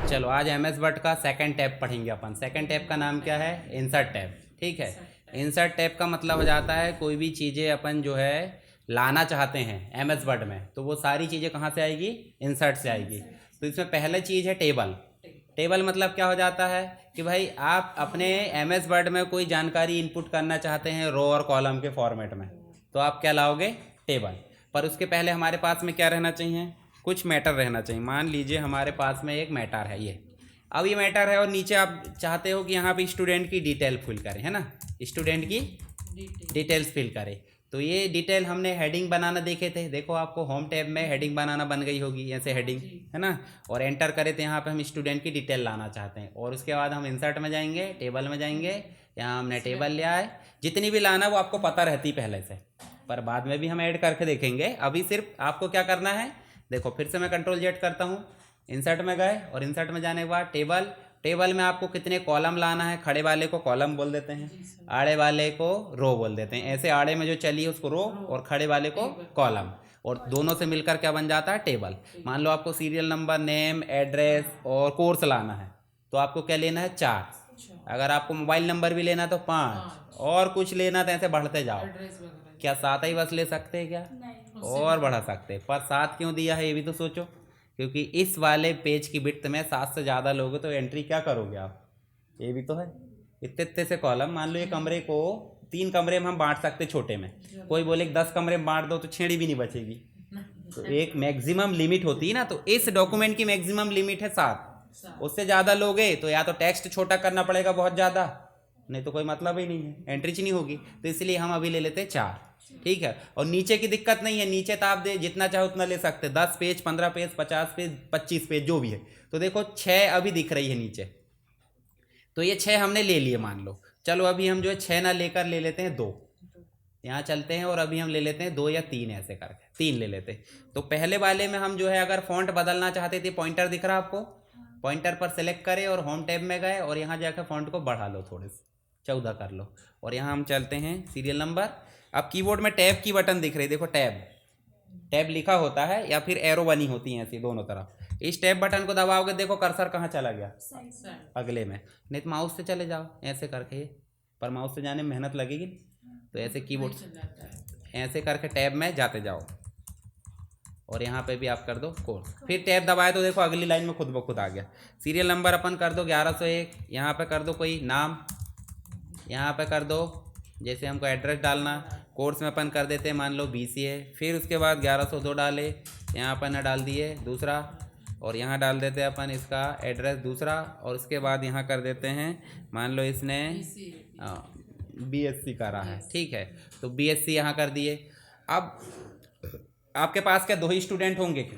चलो आज MS word का सेकंड टैब पढ़ेंगे अपन। सेकंड टैब का नाम क्या है? Insert tab. ठीक है, इंसर्ट टैब का मतलब हो जाता है कोई भी चीज़ें अपन जो है लाना चाहते हैं एमएस वर्ड में, तो वो सारी चीज़ें कहाँ से आएगी? इंसर्ट से आएगी। तो इसमें पहला चीज़ है टेबल। टेबल मतलब क्या हो जाता है कि भाई आप अपने एमएस वर्ड में कोई जानकारी इनपुट करना चाहते हैं रो और कॉलम के फॉर्मेट में, तो आप क्या लाओगे? टेबल। पर उसके पहले हमारे पास में क्या रहना चाहिए? कुछ मैटर रहना चाहिए। मान लीजिए हमारे पास में एक मैटर है ये, अब ये मैटर है और नीचे आप चाहते हो कि यहाँ पे स्टूडेंट की डिटेल फिल करें, है ना, स्टूडेंट की डिटेल्स फिल करें। तो ये डिटेल हमने हेडिंग बनाना देखे थे, देखो आपको होम टैब में हेडिंग बनाना बन गई होगी ऐसे हेडिंग, है ना। और एंटर करें तो यहाँ पे हम स्टूडेंट की डिटेल लाना चाहते हैं, और उसके बाद हम इंसर्ट में जाएंगे, टेबल में जाएंगे, यहाँ हमने टेबल लिया है। जितनी भी लाना वो आपको पता रहती पहले से, पर बाद में भी हम ऐड करके देखेंगे। अभी सिर्फ आपको क्या करना है, देखो फिर से मैं कंट्रोल जेड करता हूँ, इंसर्ट में गए और इंसर्ट में जाने के बाद टेबल। टेबल में आपको कितने कॉलम लाना है? खड़े वाले को कॉलम बोल देते हैं, आड़े वाले को रो बोल देते हैं। ऐसे आड़े में जो चली है उसको रो और खड़े वाले को कॉलम, और दोनों से मिलकर क्या बन जाता है? टेबल। मान लो आपको सीरियल नंबर, नेम, एड्रेस और कोर्स लाना है, तो आपको क्या लेना है? 4। अगर आपको मोबाइल नंबर भी लेना तो 5, और कुछ लेना तो ऐसे बढ़ते जाओ। क्या 7 ही बस ले सकते हैं क्या? और बढ़ा सकते हैं, पर 7 क्यों दिया है ये भी तो सोचो, क्योंकि इस वाले पेज की विड्थ में 7 से ज़्यादा लोगे तो एंट्री क्या करोगे आप? ये भी तो है। इतने इतने से कॉलम, मान लो ये कमरे को 3 कमरे में हम बांट सकते छोटे में, कोई बोले 10 कमरे में बांट दो तो छेड़ी भी नहीं बचेगी। तो एक मैक्सिमम लिमिट होती है ना, तो इस डॉक्यूमेंट की मैक्सिमम लिमिट है 7। उससे ज़्यादा लोगे तो या तो टेक्स्ट छोटा करना पड़ेगा बहुत ज़्यादा, नहीं तो कोई मतलब ही नहीं है, एंट्री नहीं होगी। तो इसलिए हम अभी ले लेते हैं 4। ठीक है, और नीचे की दिक्कत नहीं है, नीचे तो आप दे जितना चाहो उतना ले सकते, 10 पेज, 15 पेज, 50 पेज, 25 पेज, जो भी है। तो देखो 6 अभी दिख रही है नीचे, तो ये 6 हमने ले लिए मान लो। चलो अभी हम जो है 6 ना लेकर ले लेते हैं 2, यहाँ चलते हैं और अभी हम ले लेते हैं 2 या 3, ऐसे करके 3 ले लेते हैं। तो पहले वाले में हम जो है अगर फॉन्ट बदलना चाहते थे, पॉइंटर दिख रहा आपको, पॉइंटर पर सेलेक्ट करें और होम टैब में गए और यहाँ जाकर फॉन्ट को बढ़ा लो, थोड़े से 14 कर लो, और यहाँ हम चलते हैं सीरियल नंबर। अब कीबोर्ड में टैब की बटन दिख रही, देखो टैब, टैब लिखा होता है या फिर एरो बनी होती है ऐसी दोनों तरफ। इस टैब बटन को दबाओगे, देखो कर्सर कहाँ चला गया? अगले में। नहीं तो माउस से चले जाओ ऐसे करके, पर माउस से जाने में मेहनत लगेगी, तो ऐसे कीबोर्ड ऐसे करके टैब में जाते जाओ, और यहाँ पे भी आप कर दो कोर्स, फिर टैब दबाए तो देखो अगली लाइन में खुद ब खुद आ गया। सीरियल नंबर अपन कर दो 1101, यहाँ पे कर दो कोई नाम, यहाँ पे कर दो जैसे हमको एड्रेस डालना। कोर्स में अपन कर देते हैं मान लो BCA, फिर उसके बाद 1102 डाले, यहाँ अपन ने डाल दिए दूसरा, और यहाँ डाल देते हैं अपन इसका एड्रेस दूसरा, और उसके बाद यहाँ कर देते हैं मान लो इसने BSc करा है, ठीक है, तो BSc यहाँ कर दिए। अब आपके पास क्या 2 ही स्टूडेंट होंगे?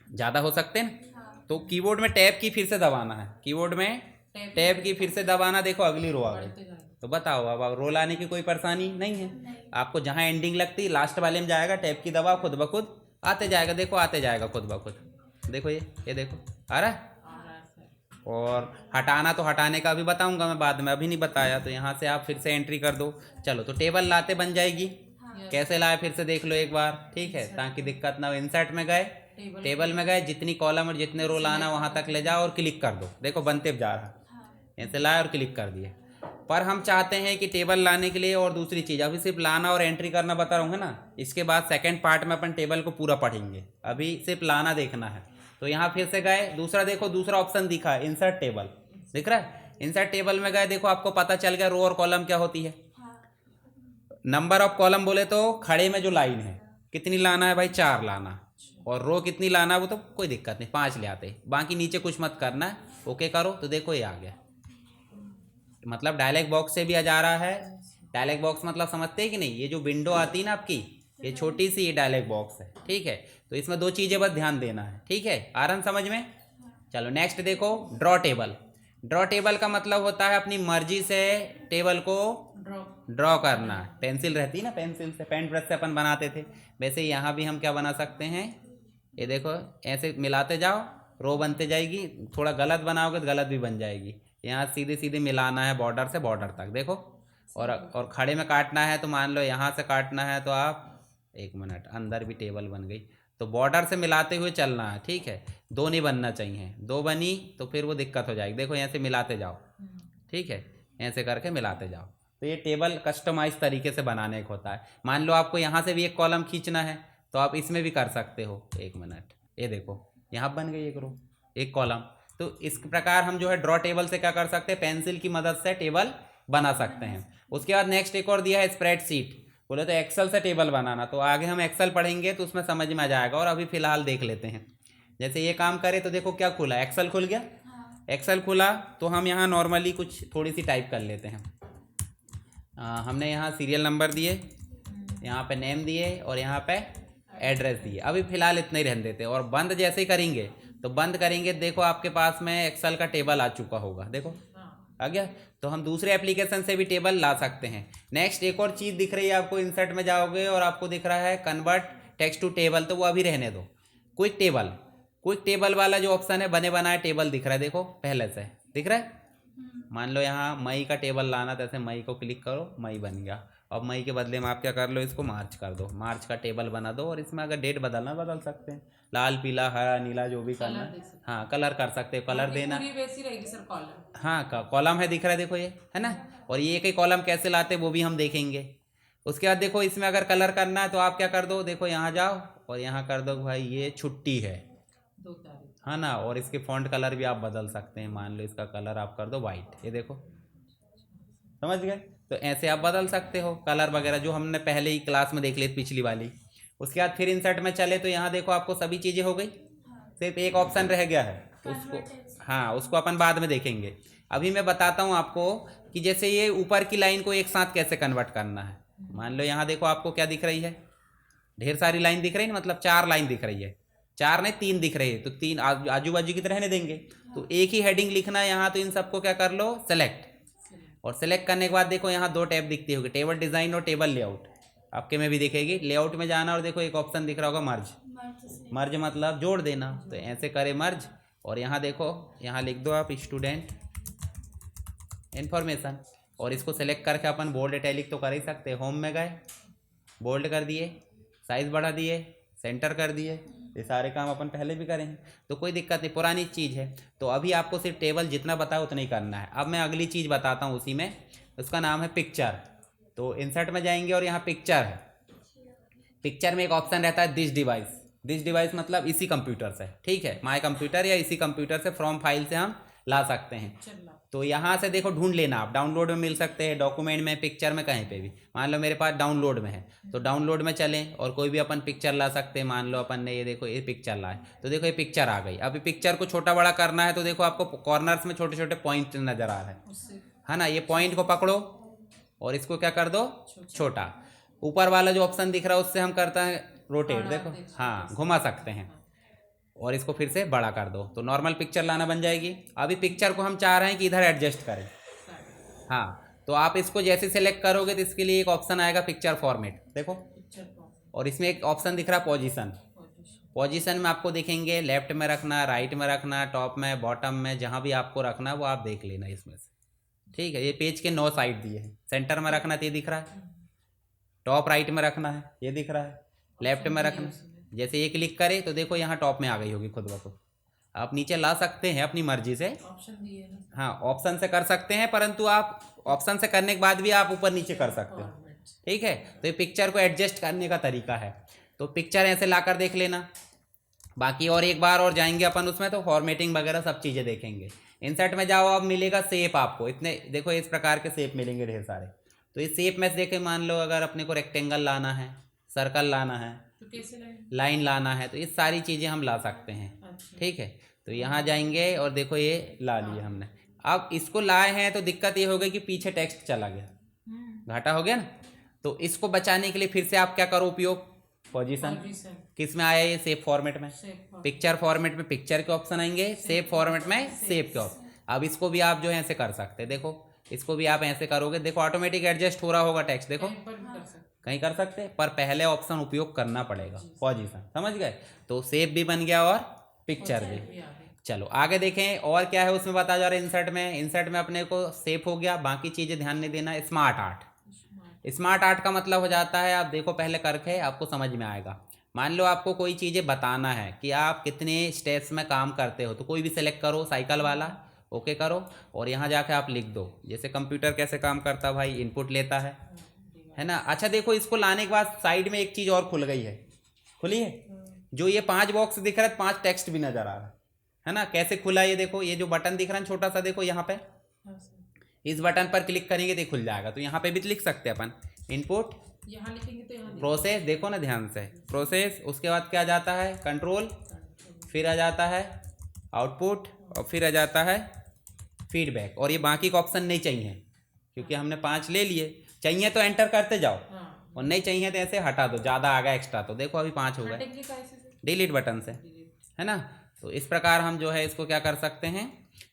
ज़्यादा हो सकते हैं, तो कीबोर्ड में टैब की फिर से दबाना है, कीबोर्ड में टैब की फिर से दबाना, देखो अगली रो आ गई। तो बताओ अब रो लाने की कोई परेशानी नहीं है, आपको जहाँ एंडिंग लगती लास्ट वाले में जाएगा, टैब की दबाओ, खुद ब खुद आते जाएगा, देखो आते जाएगा खुद ब खुद। देखो ये देखो आ रहा है। और हटाना तो हटाने का अभी बताऊंगा मैं बाद में, अभी नहीं बताया। तो यहाँ से आप फिर से एंट्री कर दो। चलो तो टेबल लाते बन जाएगी, कैसे लाए फिर से देख लो एक बार, ठीक है, ताकि दिक्कत ना हो। इंसर्ट में गए, टेबल में गए, जितनी कॉलम और जितने रो लाना वहाँ तक ले जाओ और क्लिक कर दो, देखो बनते जा रहा, ऐसे लाए और क्लिक कर दिए। पर हम चाहते हैं कि टेबल लाने के लिए और दूसरी चीज़, अभी सिर्फ लाना और एंट्री करना बता रहा हूँ ना, इसके बाद सेकंड पार्ट में अपन टेबल को पूरा पढ़ेंगे, अभी सिर्फ लाना देखना है। तो यहाँ फिर से गए, दूसरा देखो दूसरा ऑप्शन दिखा है इंसर्ट टेबल, दिख रहा है? इंसर्ट टेबल में गए, देखो आपको पता चल गया रो और कॉलम क्या होती है। नंबर ऑफ कॉलम बोले तो खड़े में जो लाइन है कितनी लाना है भाई? 4 लाना, और रो कितनी लाना है वो तो कोई दिक्कत नहीं, 5 ले आते, बाकी नीचे कुछ मत करना है। ओके करो तो देखो ये आ गया, मतलब डायलॉग बॉक्स से भी आ जा रहा है। डायलॉग बॉक्स मतलब समझते हैं कि नहीं, ये जो विंडो आती है ना आपकी, ये छोटी सी ये डायलॉग बॉक्स है, ठीक है। तो इसमें 2 चीज़ें बस ध्यान देना है, ठीक है, आ रहा समझ में? चलो नेक्स्ट देखो ड्रॉ टेबल। ड्रॉ टेबल का मतलब होता है अपनी मर्जी से टेबल को ड्रॉ करना। पेंसिल रहती है ना, पेंसिल से, पेंट ब्रश से अपन बनाते थे, वैसे यहाँ भी हम क्या बना सकते हैं, ये देखो ऐसे मिलाते जाओ, रो बनते जाएगी। थोड़ा गलत बनाओगे तो गलत भी बन जाएगी। यहाँ सीधे सीधे मिलाना है बॉर्डर से बॉर्डर तक, देखो। और खड़े में काटना है तो मान लो यहाँ से काटना है तो आप, 1 मिनट, अंदर भी टेबल बन गई, तो बॉर्डर से मिलाते हुए चलना है, ठीक है। दो नहीं बनना चाहिए, दो बनी तो फिर वो दिक्कत हो जाएगी। देखो यहाँ से मिलाते जाओ, ठीक है, ऐसे करके मिलाते जाओ। तो ये टेबल कस्टमाइज तरीके से बनाने का होता है। मान लो आपको यहाँ से भी एक कॉलम खींचना है तो आप इसमें भी कर सकते हो। एक मिनट, ये देखो यहाँ बन गई एक रो, एक कॉलम। तो इस प्रकार हम जो है ड्रॉ टेबल से क्या कर सकते हैं, पेंसिल की मदद से टेबल बना सकते हैं। उसके बाद नेक्स्ट एक और दिया है स्प्रेडशीट। बोले तो एक्सेल से टेबल बनाना, तो आगे हम एक्सेल पढ़ेंगे तो उसमें समझ में आ जाएगा। और अभी फिलहाल देख लेते हैं, जैसे ये काम करे तो देखो क्या खुला, एक्सेल खुल गया। एक्सेल खुला तो हम यहाँ नॉर्मली कुछ थोड़ी सी टाइप कर लेते हैं। हमने यहाँ सीरियल नंबर दिए, यहाँ पे नेम दिए और यहाँ पे एड्रेस दिए। अभी फ़िलहाल इतना ही रहने देते हैं। और बंद जैसे ही करेंगे तो बंद करेंगे, देखो आपके पास में एक्सेल का टेबल आ चुका होगा, देखो आ गया। तो हम दूसरे एप्लीकेशन से भी टेबल ला सकते हैं। नेक्स्ट एक और चीज़ दिख रही है आपको, इंसर्ट में जाओगे और आपको दिख रहा है कन्वर्ट टेक्स्ट टू टेबल, तो वो अभी रहने दो। क्विक टेबल वाला जो ऑप्शन है, बने बनाए टेबल दिख रहा है, देखो पहले से दिख रहा है। मान लो यहाँ मई का टेबल लाना, तो ऐसे मई को क्लिक करो, मई बन गया। अब मई के बदले में आप क्या कर लो, इसको मार्च कर दो, मार्च का टेबल बना दो। और इसमें अगर डेट बदलना बदल सकते हैं, लाल पीला हरा नीला जो भी करना है, हाँ कलर कर सकते हो, कलर देना। वैसी रहेगी सर कॉलम। हाँ कॉलम है, दिख रहा है देखो ये है ना। और ये एक ही कॉलम कैसे लाते वो भी हम देखेंगे। उसके बाद देखो इसमें अगर कलर करना है तो आप क्या कर दो, देखो यहाँ जाओ और यहाँ कर दो भाई ये छुट्टी है, 2 तारीख, है ना। और इसके फॉन्ट कलर भी आप बदल सकते हैं। मान लो इसका कलर आप कर दो वाइट, ये देखो समझ गए। तो ऐसे आप बदल सकते हो कलर वगैरह, जो हमने पहले ही क्लास में देख ली पिछली वाली। उसके बाद फिर इंसर्ट में चले तो यहाँ देखो आपको सभी चीज़ें हो गई, सिर्फ एक ऑप्शन रह गया है, तो उसको हाँ उसको अपन बाद में देखेंगे। अभी मैं बताता हूँ आपको कि जैसे ये ऊपर की लाइन को एक साथ कैसे कन्वर्ट करना है। मान लो यहाँ देखो आपको क्या दिख रही है, ढेर सारी लाइन दिख रही है, मतलब 4 लाइन दिख रही है, 4 नहीं 3 दिख रही है। तो 3 आजू बाजू की तरह रहने देंगे। तो एक ही हेडिंग लिखना है यहाँ, तो इन सबको क्या कर लो, सेलेक्ट। और सेलेक्ट करने के बाद देखो यहाँ 2 टैब दिखती होगी, टेबल डिज़ाइन और टेबल लेआउट। आपके में भी दिखेगी, लेआउट में जाना और देखो एक ऑप्शन दिख रहा होगा मर्ज मतलब जोड़ देना। तो ऐसे करे मर्ज। और यहाँ देखो यहाँ लिख दो आप स्टूडेंट इन्फॉर्मेशन। और इसको सेलेक्ट करके अपन बोल्ड इटैलिक तो कर ही सकते हैं। होम में गए, बोल्ड कर दिए, साइज़ बढ़ा दिए, सेंटर कर दिए। ये सारे काम अपन पहले भी करें हैं, तो कोई दिक्कत नहीं, पुरानी चीज़ है। तो अभी आपको सिर्फ टेबल जितना बताया उतना ही करना है। अब मैं अगली चीज़ बताता हूँ उसी में, उसका नाम है पिक्चर। तो इंसर्ट में जाएंगे और यहाँ पिक्चर है। पिक्चर में एक ऑप्शन रहता है दिस डिवाइस मतलब इसी कंप्यूटर से, ठीक है, माय कंप्यूटर या इसी कंप्यूटर से फ्रॉम फाइल से हम ला सकते हैं। तो यहाँ से देखो ढूंढ लेना, आप डाउनलोड में मिल सकते हैं, डॉक्यूमेंट में, पिक्चर में, कहीं पे भी। मान लो मेरे पास डाउनलोड में है तो डाउनलोड में चलें और कोई भी अपन पिक्चर ला सकते हैं। मान लो अपन ने ये देखो ये पिक्चर लाए, तो देखो ये पिक्चर आ गई। अभी पिक्चर को छोटा बड़ा करना है तो देखो आपको कॉर्नर्स में छोटे छोटे पॉइंट नज़र आ रहे हैं, है ना। ये पॉइंट को पकड़ो और इसको क्या कर दो, छोटा। ऊपर वाला जो ऑप्शन दिख रहा है उससे हम करते हैं रोटेट, देखो हाँ घुमा सकते हैं। और इसको फिर से बड़ा कर दो तो नॉर्मल पिक्चर लाना बन जाएगी। अभी पिक्चर को हम चाह रहे हैं कि इधर एडजस्ट करें, हाँ। तो आप इसको जैसे सेलेक्ट करोगे तो इसके लिए एक ऑप्शन आएगा पिक्चर फॉर्मेट, देखो। और इसमें एक ऑप्शन दिख रहा है पोजीशन में आपको दिखेंगे लेफ्ट में रखना, राइट में रखना, टॉप में, बॉटम में, जहाँ भी आपको रखना वो आप देख लेना इसमें से, ठीक है। ये पेज के 9 साइड दिए हैं। सेंटर में रखना तो ये दिख रहा है, टॉप राइट में रखना है ये दिख रहा है, लेफ्ट में रखना। जैसे ये क्लिक करे तो देखो यहाँ टॉप में आ गई होगी खुद ब खुद। आप नीचे ला सकते हैं अपनी मर्जी से, ऑप्शन दिए हैं, हाँ ऑप्शन से कर सकते हैं, परंतु आप ऑप्शन से करने के बाद भी आप ऊपर नीचे कर सकते हो, ठीक है। तो ये पिक्चर को एडजस्ट करने का तरीका है। तो पिक्चर ऐसे ला कर देख लेना। बाकी और एक बार और जाएंगे अपन उसमें तो फॉर्मेटिंग वगैरह सब चीज़ें देखेंगे। इंसर्ट में जाओ, अब मिलेगा शेप आपको, इतने देखो इस प्रकार के शेप मिलेंगे ढेर सारे। तो इस शेप में से देखे, मान लो अगर अपने को रेक्टेंगल लाना है, सर्कल लाना है, तो कैसे लाइन लाना है, तो ये सारी चीज़ें हम ला सकते हैं, ठीक है। तो यहाँ जाएंगे और देखो ये ला लिया हमने। अब इसको लाए हैं तो दिक्कत ये हो गई कि पीछे टेक्स्ट चला गया, घाटा हो गया ना। तो इसको बचाने के लिए फिर से आप क्या करो उपयोग, पोजीशन। किस में आया ये, सेव फॉर्मेट में। पिक्चर फॉर्मेट में पिक्चर के ऑप्शन आएंगे, सेव फॉर्मेट में सेव के ऑप्शन। अब इसको भी आप जो है ऐसे कर सकते हैं, देखो इसको भी आप ऐसे करोगे, देखो ऑटोमेटिक एडजस्ट हो रहा होगा टेक्स्ट, देखो कहीं कर सकते हैं, पर पहले ऑप्शन उपयोग करना पड़ेगा, पोजीशन, समझ गए। तो सेव भी बन गया और पिक्चर भी। चलो आगे देखें और क्या है उसमें बता जा रहा है। इंसर्ट में अपने को सेव हो गया, बाकी चीज़ें ध्यान नहीं देना। स्मार्ट आर्ट का मतलब हो जाता है, आप देखो पहले करके आपको समझ में आएगा। मान लो आपको कोई चीज़ें बताना है कि आप कितने स्टेप्स में काम करते हो, तो कोई भी सेलेक्ट करो साइकिल वाला, ओके करो, और यहाँ जाके आप लिख दो। जैसे कंप्यूटर कैसे काम करता है भाई, इनपुट लेता है ना। अच्छा देखो, इसको लाने के बाद साइड में एक चीज़ और खुल गई है, खुली है, जो ये 5 बॉक्स दिख रहा है, 5 टेक्स्ट भी नज़र आ रहा है ना। कैसे खुला ये देखो, ये जो बटन दिख रहा है छोटा सा, देखो यहाँ पे, हाँ सर, इस बटन पर क्लिक करेंगे तो ये खुल जाएगा। तो यहाँ पे भी लिख सकते हैं अपन, इनपुट यहाँ लिखेंगे तो यहाँ प्रोसेस, देखो ना ध्यान से, प्रोसेस, उसके बाद क्या जाता है, कंट्रोल, फिर आ जाता है आउटपुट, और फिर आ जाता है फीडबैक। और ये बाकी का ऑप्शन नहीं चाहिए क्योंकि हमने 5 ले लिए। चाहिए तो एंटर करते जाओ, हाँ, और नहीं चाहिए तो ऐसे हटा दो, ज़्यादा आ गया एक्स्ट्रा, तो देखो अभी 5 हो गए, हटेंगे कैसे से? डिलीट बटन से, है ना। तो इस प्रकार हम जो है इसको क्या कर सकते हैं,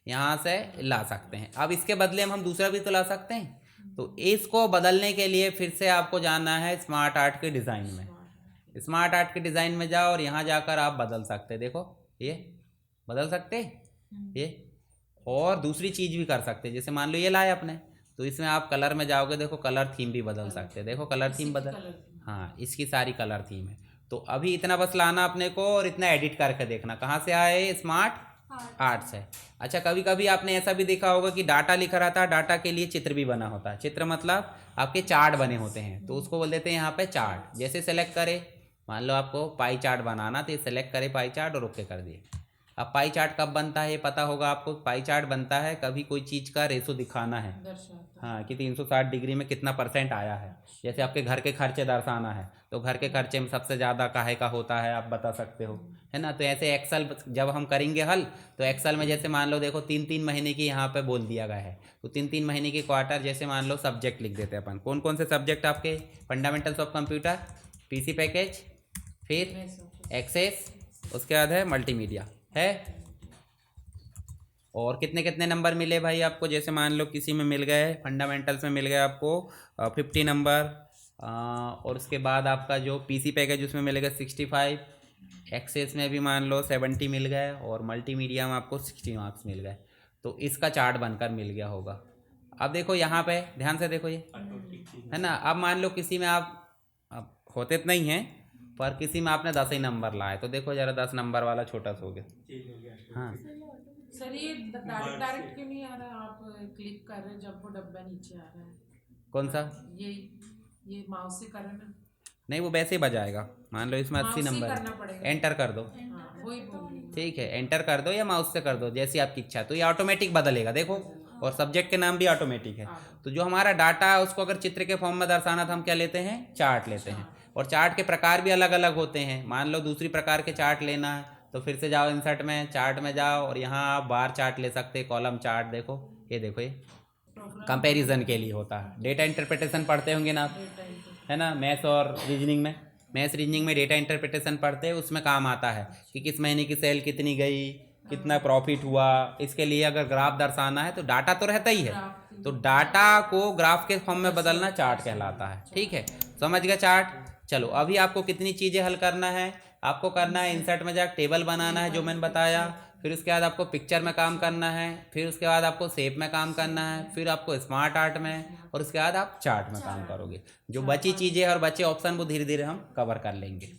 यहाँ से ला सकते हैं। अब इसके बदले हम दूसरा भी तो ला सकते हैं। तो इसको बदलने के लिए फिर से आपको जाना है स्मार्ट आर्ट के डिज़ाइन में। स्मार्ट आर्ट के डिज़ाइन में जाओ और यहाँ जाकर आप बदल सकते हैं। देखो ये बदल सकते ये, और दूसरी चीज़ भी कर सकते हैं। जैसे मान लो ये लाए अपने, तो इसमें आप कलर में जाओगे, देखो कलर थीम भी बदल सकते हैं। देखो कलर थीम बदल, हाँ इसकी सारी कलर थीम है। तो अभी इतना बस लाना अपने को, और इतना एडिट करके देखना कहाँ से आए, स्मार्ट आर्ट से। अच्छा कभी कभी आपने ऐसा भी देखा होगा कि डाटा लिखा रहता है, डाटा के लिए चित्र भी बना होता है। चित्र मतलब आपके चार्ट बने होते हैं, तो उसको बोल देते हैं यहाँ पे चार्ट। जैसे सेलेक्ट करें, मान लो आपको पाई चार्ट बनाना, तो ये सेलेक्ट करें पाई चार्ट और ओके कर दिए। अब पाई चार्ट कब बनता है ये पता होगा आपको। पाई चार्ट बनता है कभी कोई चीज़ का रेशो दिखाना है, हाँ कि 360 डिग्री में कितना % आया है। जैसे आपके घर के खर्चे दर्शाना है, तो घर के खर्चे में सबसे ज़्यादा काहे का होता है आप बता सकते हो, है ना। तो ऐसे एक्सेल जब हम करेंगे हल, तो एक्सेल में जैसे मान लो देखो 3-3 महीने की यहाँ पे बोल दिया गया है, तो 3-3 महीने की क्वार्टर, जैसे मान लो सब्जेक्ट लिख देते हैं अपन। कौन कौन से सब्जेक्ट आपके, fundamentals of computer, PC package, फिर एक्सेस, उसके बाद है मल्टीमीडिया है। और कितने कितने नंबर मिले भाई आपको, जैसे मान लो किसी में मिल गए, फंडामेंटल्स में मिल गए आपको 50 नंबर, और उसके बाद आपका जो पीसी पैकेज उसमें मिलेगा 65, एक्सेस में भी मान लो 70 मिल गए, और मल्टीमीडिया में आपको 60 मार्क्स मिल गए। तो इसका चार्ट बनकर मिल गया होगा। अब देखो यहाँ पे ध्यान से देखो, ये है ना। अब मान लो किसी में आप होते तो नहीं हैं, पर किसी में आपने 10 ही नंबर लाए, तो देखो जरा 10 नंबर वाला छोटा सा हो गया, हाँ सर ये डायरेक्ट क्यों नहीं आ रहा? आप क्लिक कर रहे हैं जब वो डब्बा नीचे आ रहा है, कौन सा, ये माउस से कर रहे हैं ना? नहीं वो वैसे ही बजाएगा। मान लो इसमें 80 नंबर करना है, पड़ेगा। एंटर कर दो, हाँ, वही बोल रही हूँ। ठीक है एंटर कर दो या माउस से कर दो, जैसी आपकी इच्छा। तो ये ऑटोमेटिक बदलेगा देखो, और सब्जेक्ट के नाम भी ऑटोमेटिक है। तो जो हमारा डाटा है उसको अगर चित्र के फॉर्म में दर्शाना था, हम क्या लेते हैं, चार्ट लेते हैं। और चार्ट के प्रकार भी अलग अलग होते हैं। मान लो दूसरी प्रकार के चार्ट लेना है, तो फिर से जाओ इंसर्ट में, चार्ट में जाओ, और यहाँ आप बार चार्ट ले सकते हैं, कॉलम चार्ट। देखो ये कंपैरिजन के लिए होता है। डेटा इंटरप्रिटेशन पढ़ते होंगे ना आप, है ना, मैथ्स और रीजनिंग में। मैथ्स रीजनिंग में डेटा इंटरप्रिटेशन पढ़ते हैं, उसमें काम आता है कि किस महीने की सेल कितनी गई, कितना प्रॉफिट हुआ। इसके लिए अगर ग्राफ दर्शाना है तो डाटा तो रहता ही है, तो डाटा को ग्राफ के फॉर्म में बदलना चार्ट कहलाता है। ठीक है, समझ गए चार्ट। चलो अभी आपको कितनी चीज़ें हल करना है, आपको करना है इंसर्ट में जाकर टेबल बनाना है जो मैंने बताया, फिर उसके बाद आपको पिक्चर में काम करना है, फिर उसके बाद आपको शेप में काम करना है, फिर आपको स्मार्ट आर्ट में, और उसके बाद आप चार्ट में काम करोगे। जो बची चीज़ें और बचे ऑप्शन वो धीरे धीरे हम कवर कर लेंगे।